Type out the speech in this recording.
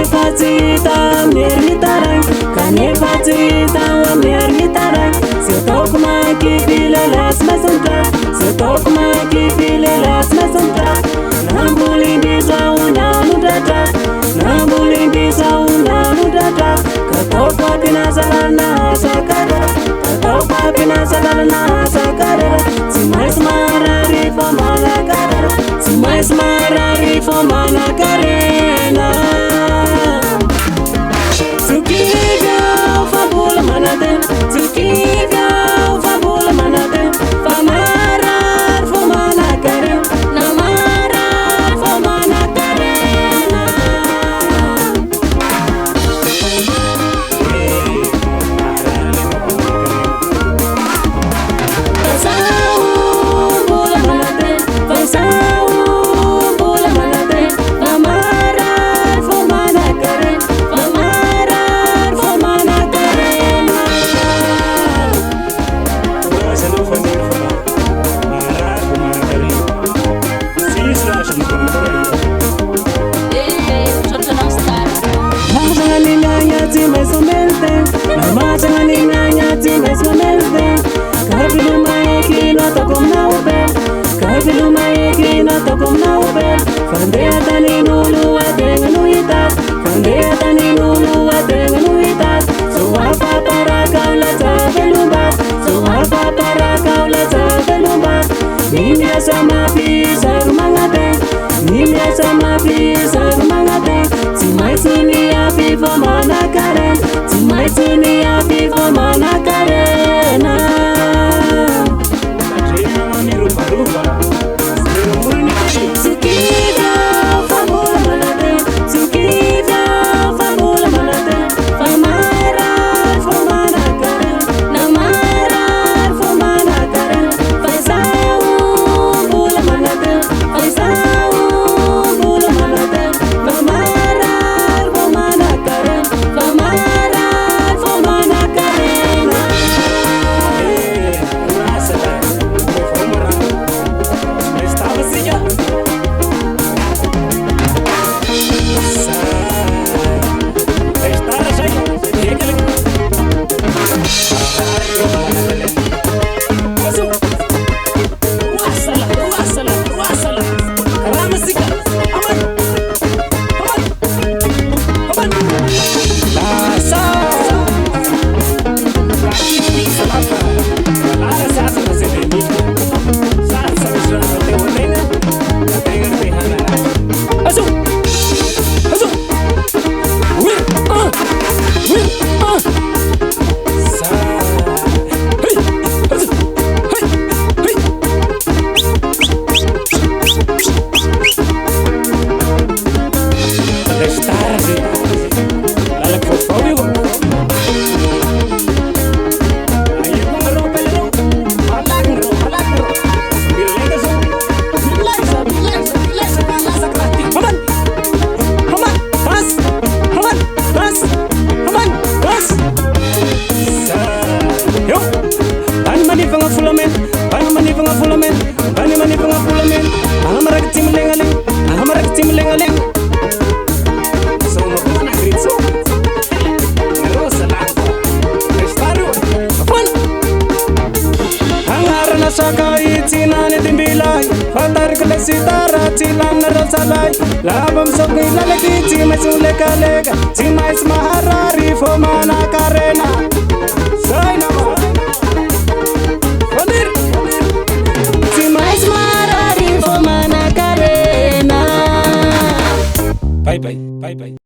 Kanefazita mirnitarai, kanefazita mirnitarai. Se toco maqui filelas mesontra, se toco maqui filelas mesontra. Nambulindi sauna nudata, nambulindi sauna nudata. Katopa pinasalana sakara, katopa pinasalana sakara. Si mais marari fomana karara, si mais marari fomana karena. Tukivya fabula manate, tukivya fabula manate. Famarar fomana kare, namarar fomana karena. Fasau bula manate, fasau bula manate. Famarar fomana kare, famarar fomana karena. Nimya sama pisar mangate, nimya sama pisar mangate. Simai sini api fomana karen, simai sini api fomana karena. Sukida fabula manate, sukida fabula manate. Famarar fomana karen, namarar fomana karen. Fasau bula manate, fasau bula manate. Famarar fomana karen, famarar fomana karena. Labam sogi lalaki cimai suleka lega, cimai smaharari fomana karena. Say nama, Fadir. Cimai smaharari fomana karena. Bye bye, bye bye.